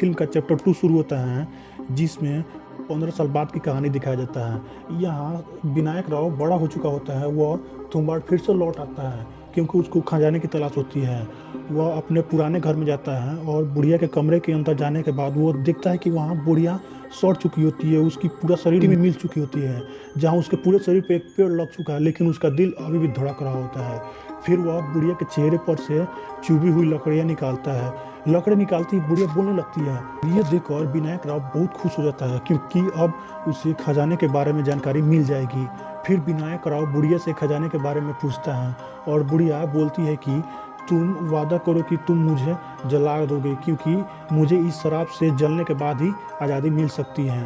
Film का chapter 2 शुरू होता है, जिसमें 15 साल बाद की कहानी दिखाया जाता है। यहाँ विनायक राव बड़ा हो चुका होता है, वह तुम्बाड़ फिर से लौट आता है क्योंकि उसको खजाने की तलाश होती है। वह अपने पुराने घर में जाता है और बुढ़िया के कमरे के अंदर जाने के बाद वो देखता है कि वहाँ बुढ़िया सड़ चुकी होती है, उसकी पूरा शरीर में मिल चुकी होती है। जहाँ उसके पूरे शरीर पे एक पेड़ लग चुका है, लेकिन उसका दिल अभी भी धड़क रहा होता है। फिर वह बुढ़िया के चेहरे पर से चुभी हुई लकड़ियाँ निकालता है। लकड़ी निकालती ही बुढ़िया बोलने लगती है। ये देखकर विनायक राव बहुत खुश हो जाता है क्योंकि अब उसे खजाने के बारे में जानकारी मिल जाएगी। फिर विनायक राव बुढ़िया से खजाने के बारे में पूछता है और बुढ़िया बोलती है कि तुम वादा करो कि तुम मुझे जला दोगे, क्योंकि मुझे इस शराब से जलने के बाद ही आज़ादी मिल सकती है।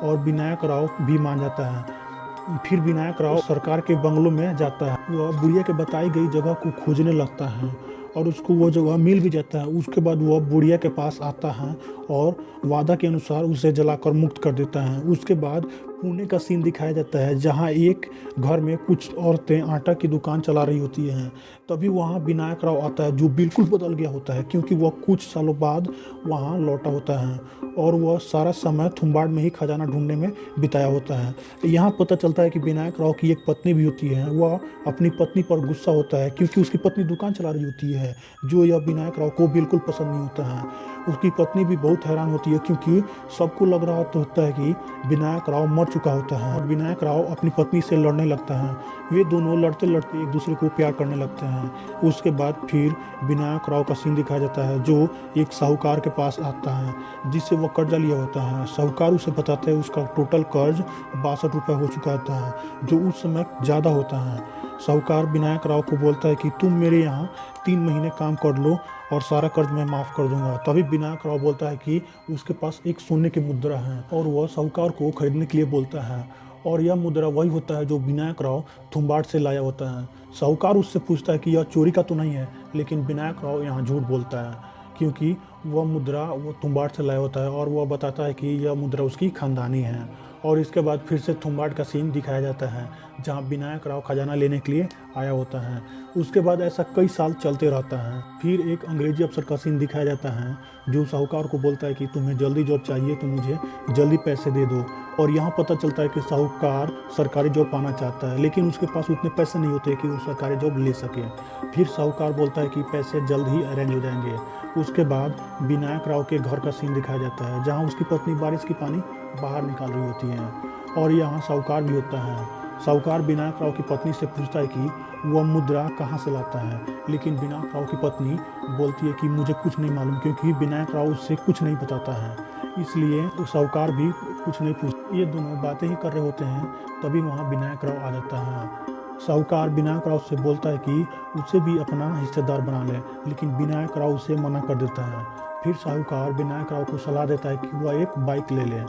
और विनायक राव भी मान जाता है। फिर विनायक राव सरकार के बंगलों में जाता है। वह बुढ़िया के बताई गई जगह को खोजने लगता है और उसको वो जगह मिल भी जाता है। उसके बाद वह बुढ़िया के पास आता है और वादा के अनुसार उसे जलाकर मुक्त कर देता है। उसके बाद पुणे का सीन दिखाया जाता है, जहां एक घर में कुछ औरतें आटा की दुकान चला रही होती हैं। तभी वहां विनायक राव आता है, जो बिल्कुल बदल गया होता है क्योंकि वह कुछ सालों बाद वहां लौटा होता है और वह सारा समय थुम्बाड़ में ही खजाना ढूंढने में बिताया होता है। यहाँ पता चलता है कि विनायक राव की एक पत्नी भी होती है। वह अपनी पत्नी पर गुस्सा होता है क्योंकि उसकी पत्नी दुकान चला रही होती है, जो यह विनायक राव को बिल्कुल पसंद नहीं होता है। उसकी पत्नी भी बहुत हैरान होती है क्योंकि सबको लग रहा होता है कि विनायक राव मर चुका होता है और विनायक राव अपनी पत्नी से लड़ने लगता है। वे दोनों लड़ते लड़ते एक दूसरे को प्यार करने लगते हैं। उसके बाद फिर विनायक राव का सीन दिखाया जाता है, जो एक साहूकार के पास आता है जिससे वह कर्जा लिया होता है। साहूकार उसे बताता है उसका टोटल कर्ज 62 रुपये हो चुका होता है, जो उस समय ज़्यादा होता है। साहूकार विनायक राव को बोलता है कि तुम मेरे यहाँ 3 महीने काम कर लो और सारा कर्ज मैं माफ़ कर दूंगा। तभी विनायक राव बोलता है कि उसके पास एक सोने की मुद्रा है और वह साहूकार को खरीदने के लिए बोलता है। और यह मुद्रा वही होता है जो विनायक राव थुम्बाड़ से लाया होता है। साहूकार उससे पूछता है कि यह चोरी का तो नहीं है, लेकिन विनायक राव यहाँ झूठ बोलता है क्योंकि वह मुद्रा वो थुम्बाड़ से लाया होता है और वह बताता है कि यह मुद्रा उसकी खानदानी है। और इसके बाद फिर से थुम्बाड़ का सीन दिखाया जाता है, जहां विनायक राव खजाना लेने के लिए आया होता है। उसके बाद ऐसा कई साल चलते रहता है। फिर एक अंग्रेजी अफसर का सीन दिखाया जाता है, जो साहूकार को बोलता है कि तुम्हें जल्दी जॉब चाहिए तो मुझे जल्दी पैसे दे दो। और यहाँ पता चलता है कि साहूकार सरकारी जॉब पाना चाहता है, लेकिन उसके पास उतने पैसे नहीं होते कि वो सरकारी जॉब ले सके। फिर साहूकार बोलता है कि पैसे जल्द ही अरेंज हो जाएंगे। उसके बाद विनायक राव के घर का सीन दिखाया जाता है, जहाँ उसकी पत्नी बारिश की पानी बाहर निकाल रही होती है और यहाँ साहूकार भी होता है। साहूकार विनायक राव की पत्नी से पूछता है कि वह मुद्रा कहाँ से लाता है, लेकिन विनायक राव की पत्नी बोलती है कि मुझे कुछ नहीं मालूम, क्योंकि विनायक राव उससे कुछ नहीं बताता है, इसलिए साहूकार भी कुछ नहीं पूछता। ये दोनों बातें ही कर रहे होते हैं, तभी वहाँ विनायक राव आ जाता है। साहूकार विनायक राव से बोलता है कि उसे भी अपना हिस्सेदार बना ले, लेकिन विनायक राव उसे मना कर देता है। फिर साहूकार विनायक राव को सलाह देता है कि वह एक बाइक ले ले।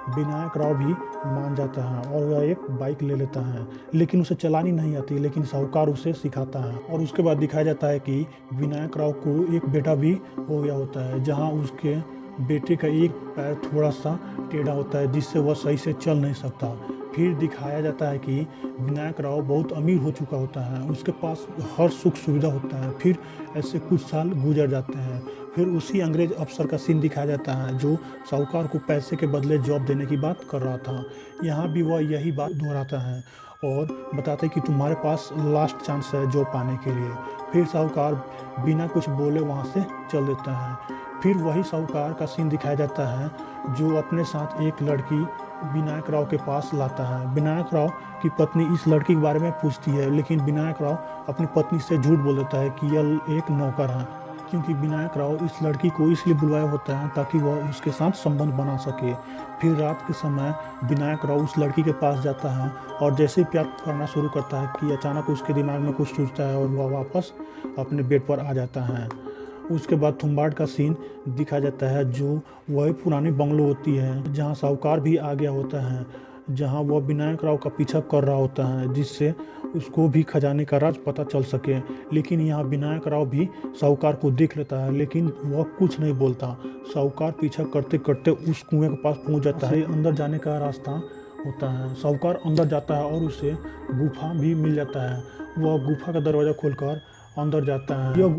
विनायक राव भी मान जाता है और वह एक बाइक ले लेता है, लेकिन उसे चलानी नहीं आती, लेकिन साहूकार उसे सिखाता है। और उसके बाद दिखाया जाता है कि विनायक राव को एक बेटा भी हो गया होता है, जहाँ उसके बेटे का एक पैर थोड़ा सा टेढ़ा होता है, जिससे वह सही से चल नहीं सकता। फिर दिखाया जाता है कि विनायक राव बहुत अमीर हो चुका होता है, उसके पास हर सुख सुविधा होता है। फिर ऐसे कुछ साल गुजर जाते हैं। फिर उसी अंग्रेज अफसर का सीन दिखाया जाता है, जो साहूकार को पैसे के बदले जॉब देने की बात कर रहा था। यहाँ भी वह यही बात दोहराता है और बताते कि तुम्हारे पास लास्ट चांस है जॉब पाने के लिए। फिर साहूकार बिना कुछ बोले वहाँ से चल देता है। फिर वही साहूकार का सीन दिखाया जाता है, जो अपने साथ एक लड़की विनायक राव के पास लाता है। विनायक राव की पत्नी इस लड़की के बारे में पूछती है, लेकिन विनायक राव अपनी पत्नी से झूठ बोल देता है कि यह एक नौकर है, क्योंकि विनायक राव इस लड़की को इसलिए बुलवाया होता है ताकि वह उसके साथ संबंध बना सके। फिर रात के समय विनायक राव उस लड़की के पास जाता है और जैसे ही प्यार करना शुरू करता है कि अचानक उसके दिमाग में कुछ सोचता है और वह वापस अपने बेड पर आ जाता है। उसके बाद थुम्बाड़ का सीन दिखाया जाता है, जो वही पुरानी बंगलो होती है, जहाँ साहूकार भी आ गया होता है, जहाँ वह विनायक राव का पीछा कर रहा होता है, जिससे उसको भी खजाने का राज पता चल सके। लेकिन यहाँ विनायक राव भी साहूकार को देख लेता है, लेकिन वह कुछ नहीं बोलता। साहूकार पीछा करते करते उस कुएं के पास पहुँच जाता है। अंदर जाने का रास्ता होता है। साहूकार अंदर जाता है और उसे गुफा भी मिल जाता है। वह गुफा का दरवाज़ा खोलकर अंदर जाता है। यह